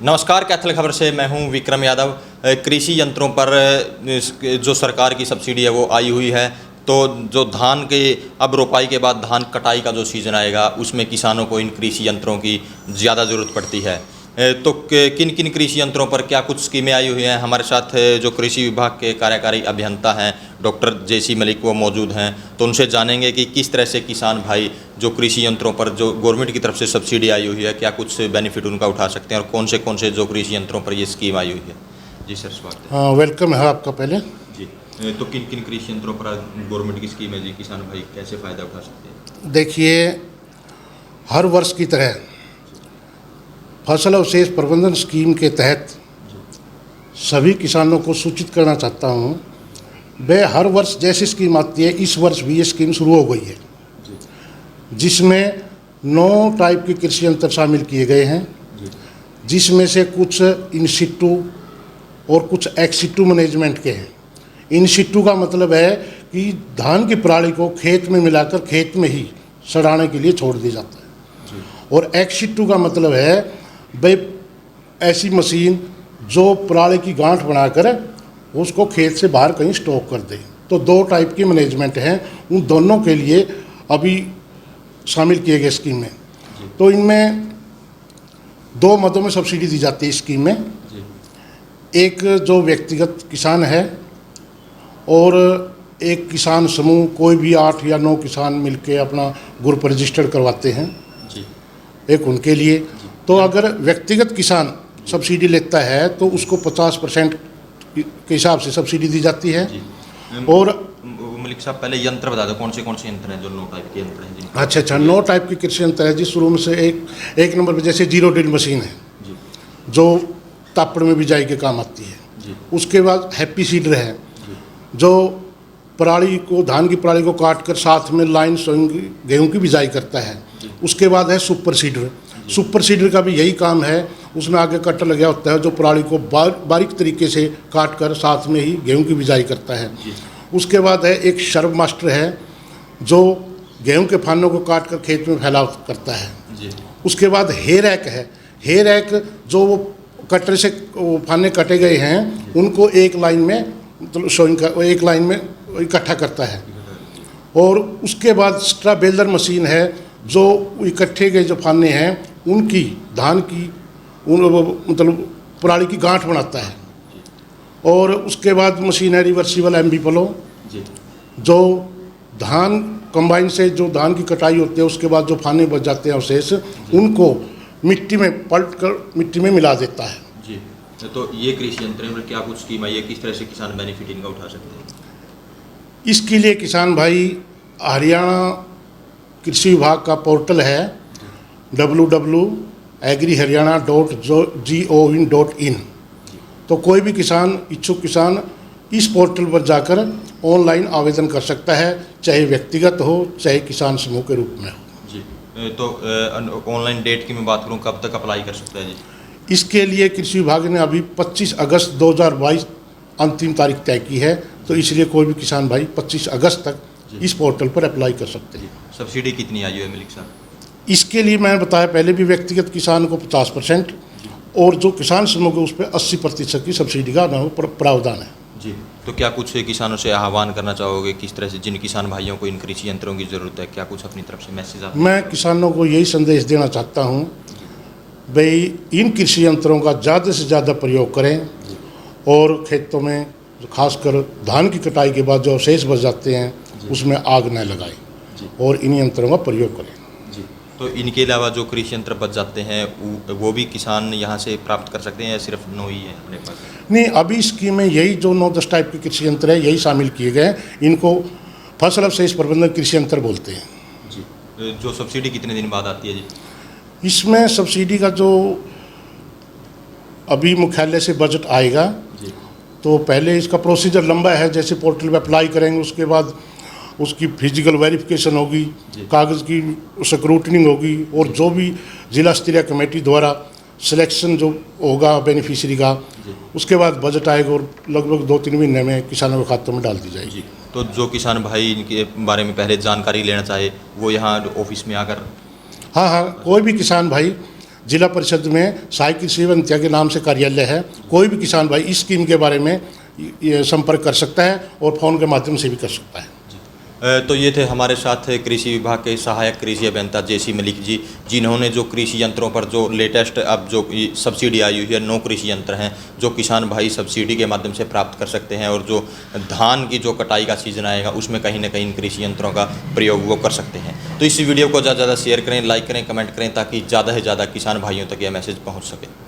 नमस्कार, कैथल खबर से मैं हूं विक्रम यादव। कृषि यंत्रों पर जो सरकार की सब्सिडी है वो आई हुई है। तो जो धान के अब रोपाई के बाद धान कटाई का जो सीज़न आएगा उसमें किसानों को इन कृषि यंत्रों की ज़्यादा ज़रूरत पड़ती है। तो किन किन कृषि यंत्रों पर क्या कुछ स्कीमें आई हुई हैं, हमारे साथ जो कृषि विभाग के कार्यकारी अभियंता हैं डॉक्टर जेसी मलिक वो मौजूद हैं। तो उनसे जानेंगे कि किस तरह से किसान भाई जो कृषि यंत्रों पर जो गवर्नमेंट की तरफ से सब्सिडी आई हुई है क्या कुछ बेनिफिट उनका उठा सकते हैं और कौन से जो कृषि यंत्रों पर ये स्कीम आई हुई है। जी सर, स्वागत है। हाँ, वेलकम है आपका पहले। जी, तो किन किन कृषि यंत्रों पर गवर्नमेंट की स्कीम है जी, किसान भाई कैसे फ़ायदा उठा सकते हैं? देखिए, हर वर्ष की तरह फसल अवशेष प्रबंधन स्कीम के तहत सभी किसानों को सूचित करना चाहता हूँ। वे हर वर्ष जैसी स्कीम आती है, इस वर्ष भी ये स्कीम शुरू हो गई है, जिसमें 9 टाइप के कृषि यंत्र शामिल किए गए हैं, जिसमें से कुछ इन सिटू और कुछ एक्स सिटू मैनेजमेंट के हैं। इन सिटू का मतलब है कि धान की पराली को खेत में मिलाकर खेत में ही सड़ाने के लिए छोड़ दिया जाता है। और एक्स सिटू का मतलब है भाई ऐसी मशीन जो पराली की गांठ बनाकर उसको खेत से बाहर कहीं स्टॉक कर दे। तो 2 टाइप की मैनेजमेंट हैं, उन दोनों के लिए अभी शामिल किए गए स्कीम में। तो इनमें 2 मदों में सब्सिडी दी जाती है स्कीम में। एक जो व्यक्तिगत किसान है और एक किसान समूह, कोई भी 8 या 9 किसान मिलके अपना ग्रुप रजिस्टर्ड करवाते हैं, एक उनके लिए। तो अगर व्यक्तिगत किसान सब्सिडी लेता है तो उसको 50% के हिसाब से सब्सिडी दी जाती है। और मलिक साहब पहले यंत्र बता दो, कौन से यंत्र हैं जो 9 टाइप के यंत्र हैं जी? अच्छा, 9 टाइप के कृषि यंत्र है जी। शुरू में से एक नंबर पर जैसे जीरो ड्रिल मशीन है जी, जो तापड़ में बिजाई के काम आती है जी। उसके बाद हैप्पी सीडर है जो पराली को, धान की पराली को काट कर साथ में लाइन सोइंग गेहूं की बिजाई करता है। उसके बाद है सुपर सीडर। सुपर सीडर का भी यही काम है, उसमें आगे कटर लगा होता है जो पराली को बारीक तरीके से काट कर साथ में ही गेहूं की बिजाई करता है। उसके बाद है एक शर्व मास्टर है जो गेहूं के फानों को काट कर खेत में फैलाव करता है। उसके बाद हे रैक है। हे रैक जो वो कटर से फाने कटे गए हैं उनको एक लाइन में, मतलब शोइंग का एक लाइन में इकट्ठा करता है। और उसके बाद स्ट्रा बेलर मशीन है जो इकट्ठे गए जो फाने हैं उनकी धान की मतलब पराली की गांठ बनाता है। और उसके बाद मशीन है रिवर्सिबल एमबी प्लो, जो धान कंबाइन से जो धान की कटाई होती है उसके बाद जो फाने बच जाते हैं अवशेष उनको मिट्टी में पलट कर मिट्टी में मिला देता है जी। तो ये कृषि यंत्र में क्या कुछ स्कीम आई है, किस तरह से किसान बेनिफिट इनका उठा सकते हैं? इसके लिए किसान भाई हरियाणा कृषि विभाग का पोर्टल है www.agriharyana.gov.in। तो कोई भी किसान, इच्छुक किसान इस पोर्टल पर जाकर ऑनलाइन आवेदन कर सकता है, चाहे व्यक्तिगत हो चाहे किसान समूह के रूप में हो जी। तो ऑनलाइन डेट की मैं बात करूं, कब तक अप्लाई कर सकता है जी? इसके लिए कृषि विभाग ने अभी 25 अगस्त 2022 अंतिम तारीख तय की है। तो इसलिए कोई भी किसान भाई 25 अगस्त तक इस पोर्टल पर अप्लाई कर सकते हैं। सब्सिडी कितनी आई है मलिक साहब? इसके लिए मैंने बताया पहले भी, व्यक्तिगत किसान को 50% और जो किसान समूह के उस पर 80% की सब्सिडी का प्रावधान है जी। तो क्या कुछ किसानों से आह्वान करना चाहोगे, किस तरह से जिन किसान भाइयों को इन कृषि यंत्रों की ज़रूरत है, क्या कुछ अपनी तरफ से मैसेज आप? मैं किसानों को यही संदेश देना चाहता हूँ भाई इन कृषि यंत्रों का ज़्यादा से ज़्यादा प्रयोग करें और खेतों में खासकर धान की कटाई के बाद जो अवशेष बच जाते हैं उसमें आग न लगाएं और इन यंत्रों का प्रयोग करें जी। तो इनके अलावा जो कृषि यंत्र बच जाते हैं वो भी किसान यहाँ से प्राप्त कर सकते हैं या सिर्फ 9 ही है अपने पास? नहीं, अभी स्कीम में यही जो 9-10 टाइप के कृषि यंत्र है यही शामिल किए गए हैं। इनको फसल अवशेष प्रबंधन कृषि यंत्र बोलते हैं जी। जो सब्सिडी कितने दिन बाद आती है जी? इसमें सब्सिडी का जो अभी मुख्यालय से बजट आएगा जी। तो पहले इसका प्रोसीजर लंबा है। जैसे पोर्टल पे अप्लाई करेंगे उसके बाद उसकी फिजिकल वेरिफिकेशन होगी, कागज़ की स्क्रूटनिंग होगी और जो भी जिला स्तरीय कमेटी द्वारा सिलेक्शन जो होगा बेनिफिशियरी का, उसके बाद बजट आएगा और लगभग 2-3 महीने में किसानों के खातों में डाल दी जाएगी। तो जो किसान भाई इनके बारे में पहले जानकारी लेना चाहे वो यहाँ ऑफिस में आकर? हाँ, कोई भी किसान भाई जिला परिषद में सहायक कृषि वंत्या के नाम से कार्यालय है। कोई भी किसान भाई इस स्कीम के बारे में ये संपर्क कर सकता है और फ़ोन के माध्यम से भी कर सकता है। तो ये थे हमारे साथ कृषि विभाग के सहायक कृषि अभियंता जेसी मलिक जी, जिन्होंने जो कृषि यंत्रों पर जो लेटेस्ट अब जो सब्सिडी आई हुई है 9 कृषि यंत्र हैं जो किसान भाई सब्सिडी के माध्यम से प्राप्त कर सकते हैं, और जो धान की जो कटाई का सीज़न आएगा उसमें कहीं ना कहीं इन कृषि यंत्रों का प्रयोग वो कर सकते हैं। तो इस वीडियो को ज़्यादा से ज़्यादा शेयर करें, लाइक करें, कमेंट करें, ताकि ज़्यादा से ज़्यादा किसान भाइयों तक यह मैसेज पहुँच सके।